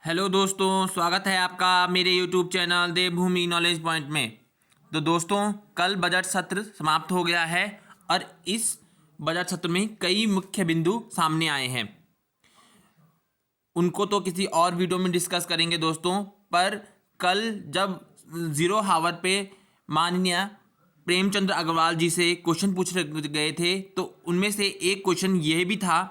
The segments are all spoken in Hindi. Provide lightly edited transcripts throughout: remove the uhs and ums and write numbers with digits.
हेलो दोस्तों, स्वागत है आपका मेरे यूट्यूब चैनल देवभूमि नॉलेज पॉइंट में। तो दोस्तों, कल बजट सत्र समाप्त हो गया है और इस बजट सत्र में कई मुख्य बिंदु सामने आए हैं। उनको तो किसी और वीडियो में डिस्कस करेंगे दोस्तों, पर कल जब जीरो हावर पे माननीय प्रेमचंद अग्रवाल जी से क्वेश्चन पूछ गए थे, तो उनमें से एक क्वेश्चन यह भी था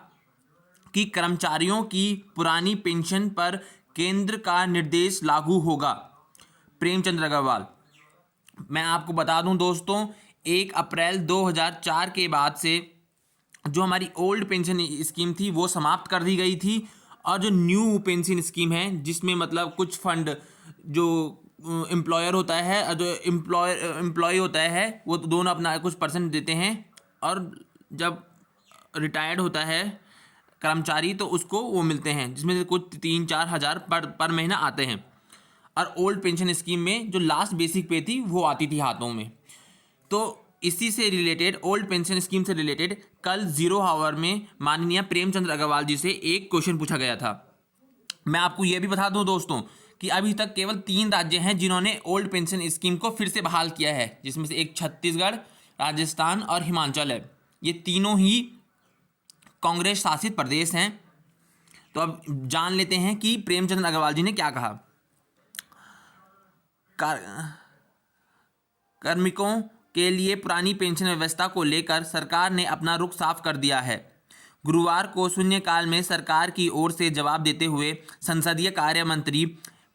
कि कर्मचारियों की पुरानी पेंशन पर केंद्र का निर्देश लागू होगा। प्रेमचंद अग्रवाल, मैं आपको बता दूं दोस्तों, 1 अप्रैल 2004 के बाद से जो हमारी ओल्ड पेंशन स्कीम थी वो समाप्त कर दी गई थी, और जो न्यू पेंशन स्कीम है जिसमें मतलब कुछ फंड जो एम्प्लॉयर होता है और जो एम्प्लॉय होता है वो तो दोनों अपना कुछ परसेंट देते हैं, और जब रिटायर्ड होता है कर्मचारी तो उसको वो मिलते हैं, जिसमें से कुछ 3-4 हज़ार पर महीना आते हैं। और ओल्ड पेंशन स्कीम में जो लास्ट बेसिक पे थी वो आती थी हाथों में। तो इसी से रिलेटेड, ओल्ड पेंशन स्कीम से रिलेटेड, कल जीरो हावर में माननीय प्रेमचंद अग्रवाल जी से एक क्वेश्चन पूछा गया था। मैं आपको यह भी बता दूं दोस्तों कि अभी तक केवल 3 राज्य हैं जिन्होंने ओल्ड पेंशन स्कीम को फिर से बहाल किया है, जिसमें से एक छत्तीसगढ़, राजस्थान और हिमाचल है। ये तीनों ही कांग्रेस शासित प्रदेश हैं। तो अब जान लेते हैं कि प्रेमचंद अग्रवाल जी ने क्या कहा। कार्मिकों के लिए पुरानी पेंशन व्यवस्था को लेकर सरकार ने अपना रुख साफ कर दिया है। गुरुवार को शून्यकाल में सरकार की ओर से जवाब देते हुए संसदीय कार्य मंत्री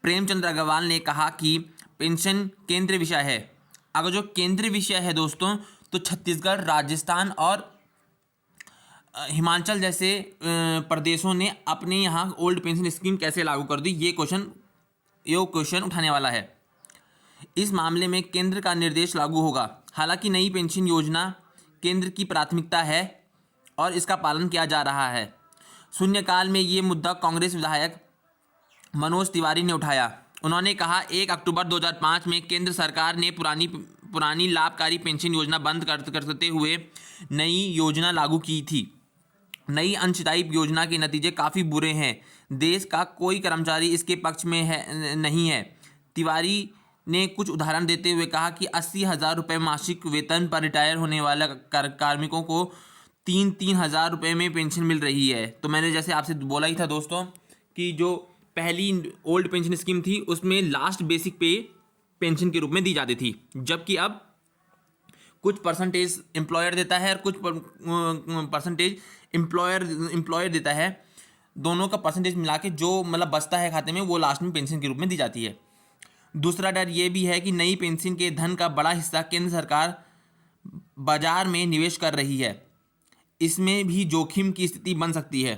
प्रेमचंद अग्रवाल ने कहा कि पेंशन केंद्रीय विषय है। अगर जो केंद्रीय विषय है दोस्तों, तो छत्तीसगढ़, राजस्थान और हिमाचल जैसे प्रदेशों ने अपने यहाँ ओल्ड पेंशन स्कीम कैसे लागू कर दी, ये क्वेश्चन उठाने वाला है। इस मामले में केंद्र का निर्देश लागू होगा। हालांकि नई पेंशन योजना केंद्र की प्राथमिकता है और इसका पालन किया जा रहा है। शून्यकाल में ये मुद्दा कांग्रेस विधायक मनोज तिवारी ने उठाया। उन्होंने कहा, 1 अक्टूबर 2005 में केंद्र सरकार ने पुरानी लाभकारी पेंशन योजना बंद करते हुए नई योजना लागू की थी। नई अंशदायी योजना के नतीजे काफ़ी बुरे हैं। देश का कोई कर्मचारी इसके पक्ष में नहीं है। तिवारी ने कुछ उदाहरण देते हुए कहा कि 80,000 रुपये मासिक वेतन पर रिटायर होने वाले कार्मिकों को 3-3 हज़ार रुपये में पेंशन मिल रही है। तो मैंने जैसे आपसे बोला ही था दोस्तों कि जो पहली ओल्ड पेंशन स्कीम थी उसमें लास्ट बेसिक पे पेंशन के रूप में दी जाती थी, जबकि अब कुछ परसेंटेज एम्प्लॉयर देता है और कुछ परसेंटेज एम्प्लॉयर देता है। दोनों का परसेंटेज मिला के जो मतलब बचता है खाते में, वो लास्ट में पेंशन के रूप में दी जाती है। दूसरा डर ये भी है कि नई पेंशन के धन का बड़ा हिस्सा केंद्र सरकार बाजार में निवेश कर रही है। इसमें भी जोखिम की स्थिति बन सकती है।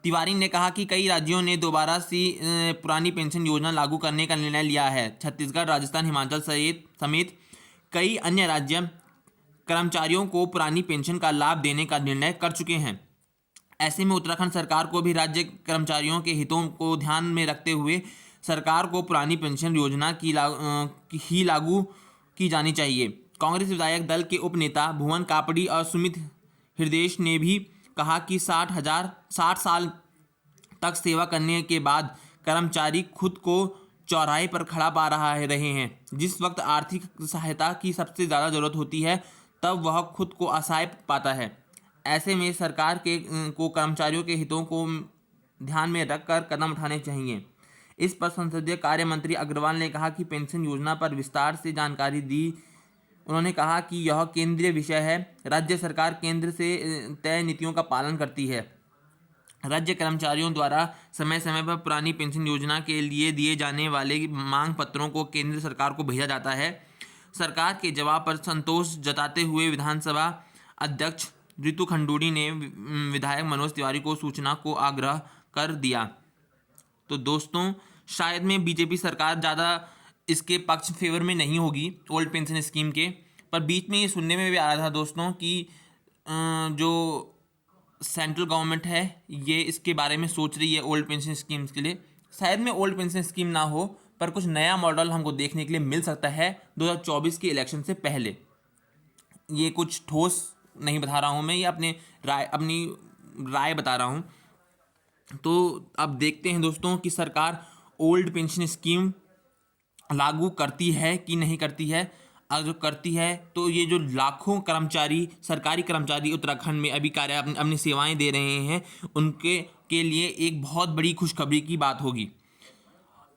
तिवारी ने कहा कि कई राज्यों ने दोबारा से पुरानी पेंशन योजना लागू करने का निर्णय लिया है। छत्तीसगढ़, राजस्थान, हिमाचल समेत कई अन्य राज्य कर्मचारियों को पुरानी पेंशन का लाभ देने का निर्णय कर चुके हैं। ऐसे में उत्तराखंड सरकार को भी राज्य कर्मचारियों के हितों को ध्यान में रखते हुए सरकार को पुरानी पेंशन योजना ही लागू की जानी चाहिए। कांग्रेस विधायक दल के उपनेता भुवन कापड़ी और सुमित हृदयेश ने भी कहा कि 60 साल तक सेवा करने के बाद कर्मचारी खुद को चौराहे पर खड़ा पा रहे हैं। जिस वक्त आर्थिक सहायता की सबसे ज़्यादा ज़रूरत होती है, तब वह खुद को असहाय पाता है। ऐसे में सरकार को कर्मचारियों के हितों को ध्यान में रखकर कदम उठाने चाहिए। इस पर संसदीय कार्य मंत्री अग्रवाल ने कहा कि पेंशन योजना पर विस्तार से जानकारी दी। उन्होंने कहा कि यह केंद्रीय विषय है। राज्य सरकार केंद्र से तय नीतियों का पालन करती है। राज्य कर्मचारियों द्वारा समय समय पर पुरानी पेंशन योजना के लिए दिए जाने वाले मांग पत्रों को केंद्र सरकार को भेजा जाता है। सरकार के जवाब पर संतोष जताते हुए विधानसभा अध्यक्ष रितु खंडूड़ी ने विधायक मनोज तिवारी को सूचना को आग्रह कर दिया। तो दोस्तों, शायद में बीजेपी सरकार ज़्यादा इसके पक्ष फेवर में नहीं होगी ओल्ड पेंशन स्कीम के, पर बीच में ये सुनने में भी आ रहा था दोस्तों कि जो सेंट्रल गवर्नमेंट है ये इसके बारे में सोच रही है ओल्ड पेंशन स्कीम्स के लिए। शायद में ओल्ड पेंशन स्कीम ना हो, पर कुछ नया मॉडल हमको देखने के लिए मिल सकता है 2024 के इलेक्शन से पहले। ये कुछ ठोस नहीं बता रहा हूँ मैं, ये अपनी राय बता रहा हूँ। तो अब देखते हैं दोस्तों कि सरकार ओल्ड पेंशन स्कीम लागू करती है कि नहीं करती है। अगर जो करती है तो ये जो लाखों कर्मचारी, सरकारी कर्मचारी उत्तराखंड में अभी कार्य अपनी सेवाएं दे रहे हैं, उनके के लिए एक बहुत बड़ी खुशखबरी की बात होगी।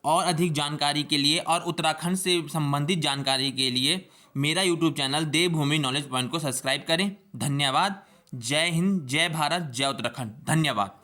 और अधिक जानकारी के लिए और उत्तराखंड से संबंधित जानकारी के लिए मेरा यूट्यूब चैनल देवभूमि नॉलेज पॉइंट को सब्सक्राइब करें। धन्यवाद। जय हिंद, जय भारत, जय उत्तराखंड। धन्यवाद।